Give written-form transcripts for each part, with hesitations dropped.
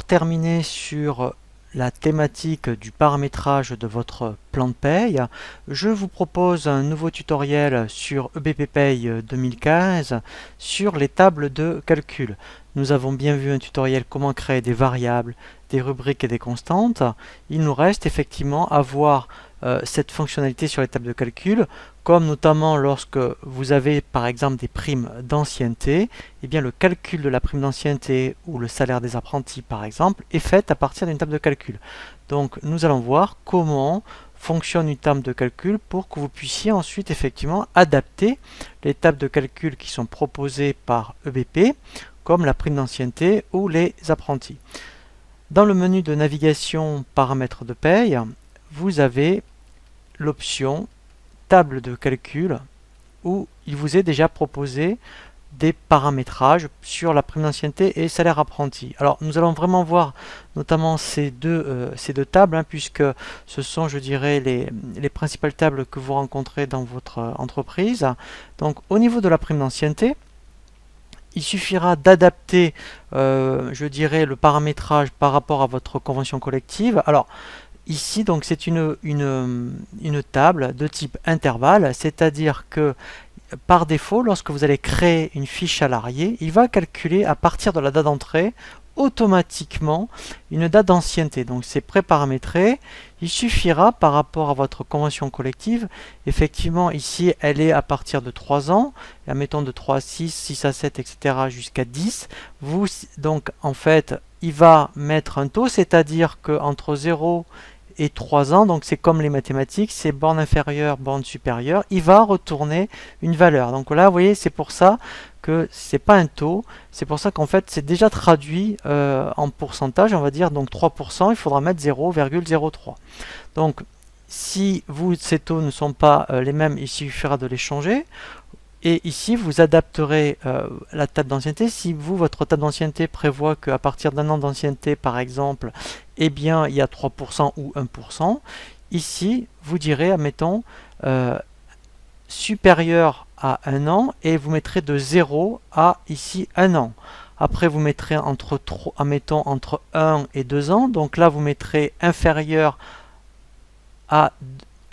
terminer sur la thématique du paramétrage de votre plan de paye, je vous propose un nouveau tutoriel sur EBP Pay 2015 sur les tables de calcul. Nous avons bien vu un tutoriel comment créer des variables, des rubriques et des constantes. Il nous reste effectivement à voir cette fonctionnalité sur les tables de calcul, comme notamment lorsque vous avez par exemple des primes d'ancienneté, eh bien le calcul de la prime d'ancienneté ou le salaire des apprentis par exemple est fait à partir d'une table de calcul. Donc nous allons voir comment fonctionne une table de calcul pour que vous puissiez ensuite effectivement adapter les tables de calcul qui sont proposées par EBP, comme la prime d'ancienneté ou les apprentis. Dans le menu de navigation paramètres de paye, vous avez l'option table de calcul où il vous est déjà proposé des paramétrages sur la prime d'ancienneté et salaire apprenti. Alors nous allons vraiment voir notamment ces deux tables, puisque ce sont, je dirais, les principales tables que vous rencontrez dans votre entreprise. Donc au niveau de la prime d'ancienneté, il suffira d'adapter, je dirais, le paramétrage par rapport à votre convention collective. Alors, ici, donc, c'est une table de type intervalle, c'est-à-dire que par défaut, lorsque vous allez créer une fiche salariée, il va calculer à partir de la date d'entrée automatiquement une date d'ancienneté. Donc c'est préparamétré. Il suffira par rapport à votre convention collective, effectivement ici elle est à partir de 3 ans, et admettons de 3 à 6, 6 à 7, etc. jusqu'à 10. Donc en fait il va mettre un taux, c'est-à-dire qu'entre 0 et 3 ans, donc c'est comme les mathématiques, c'est borne inférieure, borne supérieure, il va retourner une valeur. Donc là, vous voyez, c'est pour ça que c'est pas un taux, c'est pour ça qu'en fait c'est déjà traduit en pourcentage, on va dire, donc 3%, il faudra mettre 0,03. Donc si ces taux ne sont pas les mêmes, il suffira de les changer. Et ici, vous adapterez la table d'ancienneté. Si votre table d'ancienneté prévoit qu'à partir d'un an d'ancienneté, par exemple, eh bien, il y a 3% ou 1%, ici, vous direz, admettons, supérieur à 1 an, et vous mettrez de 0 à, ici, 1 an. Après, vous mettrez admettons, entre 1 et 2 ans. Donc là, vous mettrez inférieur à,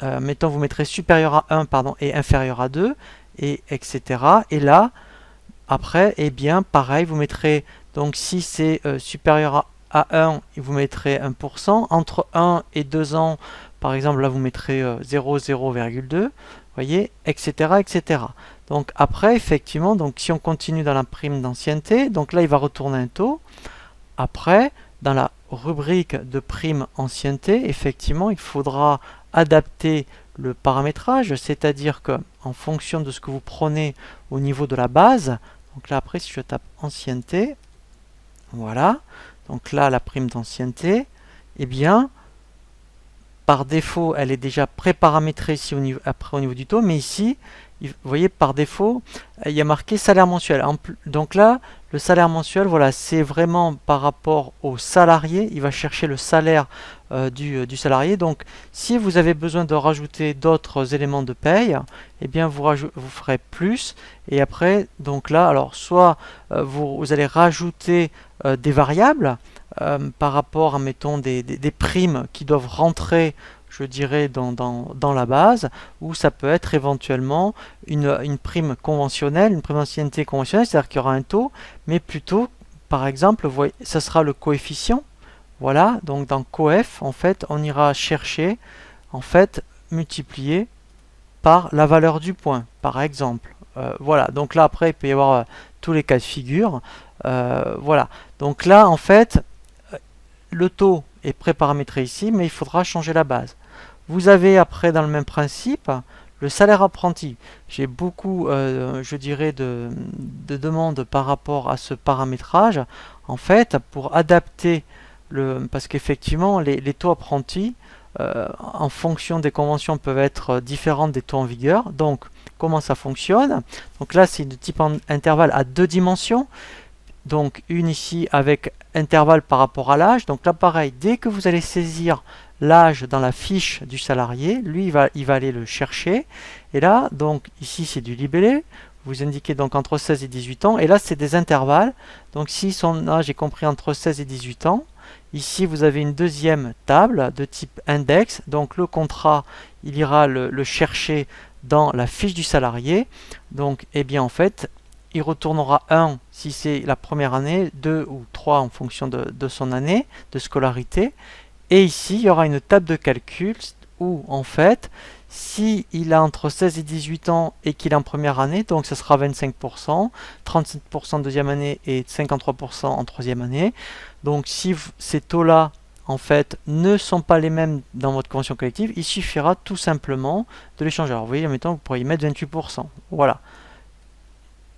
mettons, vous mettrez supérieur à 1, pardon, et inférieur à 2. Et etc. Et là, après, eh bien, pareil, vous mettrez, donc si c'est supérieur à 1, vous mettrez 1%. Entre 1 et 2 ans, par exemple, là, vous mettrez 0,2, voyez, etc., etc. Donc après, effectivement, donc si on continue dans la prime d'ancienneté, donc là, il va retourner un taux. Après, dans la rubrique de prime ancienneté, effectivement, il faudra adapter le paramétrage, c'est-à-dire que en fonction de ce que vous prenez au niveau de la base, donc là après si je tape ancienneté, voilà, donc là la prime d'ancienneté, eh bien par défaut elle est déjà pré-paramétrée ici après au niveau du taux, mais ici vous voyez par défaut il y a marqué salaire mensuel. Donc là le salaire mensuel, voilà, c'est vraiment par rapport au salarié, il va chercher le salaire du salarié. Donc si vous avez besoin de rajouter d'autres éléments de paye, eh bien vous ferez plus, et après donc là alors soit vous allez rajouter des variables par rapport à mettons des primes qui doivent rentrer, je dirais, dans la base, ou ça peut être éventuellement une prime conventionnelle, une prime d'ancienneté conventionnelle, c'est-à-dire qu'il y aura un taux, mais plutôt, par exemple, vous voyez, ça sera le coefficient. Voilà, donc dans coef, en fait, on ira chercher, en fait, multiplier par la valeur du point, par exemple. Voilà, donc là, après, il peut y avoir tous les cas de figure. Voilà, donc là, en fait, le taux est pré-paramétré ici, mais il faudra changer la base. Vous avez après, dans le même principe, le salaire apprenti. J'ai beaucoup, je dirais, de demandes par rapport à ce paramétrage. En fait, pour adapter parce qu'effectivement, les taux apprentis, en fonction des conventions, peuvent être différentes des taux en vigueur. Donc, comment ça fonctionne? Donc là, c'est de type intervalle à 2 dimensions. Donc une ici avec intervalle par rapport à l'âge. Donc là pareil, dès que vous allez saisir l'âge dans la fiche du salarié, lui il va aller le chercher. Et là, donc ici c'est du libellé. Vous indiquez donc entre 16 et 18 ans. Et là c'est des intervalles. Donc si son âge est compris entre 16 et 18 ans, Ici, vous avez une deuxième table de type index. Donc le contrat, il ira le chercher dans la fiche du salarié. Donc, eh bien, en fait, il retournera 1 si c'est la première année, 2 ou 3 en fonction de son année de scolarité. Et ici, il y aura une table de calcul où, en fait, si il a entre 16 et 18 ans et qu'il est en première année, donc ce sera 25%, 37% en deuxième année et 53% en troisième année. Donc si ces taux-là, en fait, ne sont pas les mêmes dans votre convention collective, il suffira tout simplement de les changer. Alors vous voyez, mettons, vous pourriez mettre 28%. Voilà.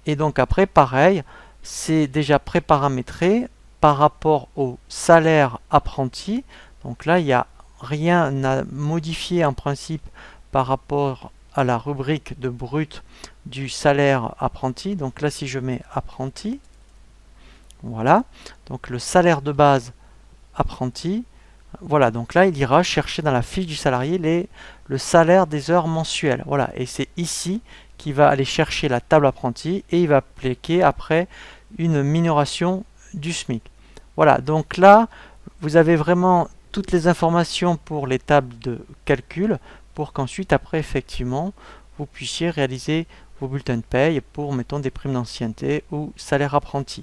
Et donc après, pareil, c'est déjà pré-paramétré par rapport au salaire apprenti. Donc là, il n'y a rien à modifier en principe par rapport à la rubrique de brut du salaire apprenti. Donc là, si je mets apprenti, voilà, donc le salaire de base apprenti, voilà, donc là, il ira chercher dans la fiche du salarié le salaire des heures mensuelles. Voilà, et c'est ici qu'il va aller chercher la table apprenti et il va appliquer après une minoration du SMIC. Voilà, donc là, vous avez vraiment toutes les informations pour les tables de calcul pour qu'ensuite, après, effectivement, vous puissiez réaliser vos bulletins de paye pour, mettons, des primes d'ancienneté ou salaire apprenti.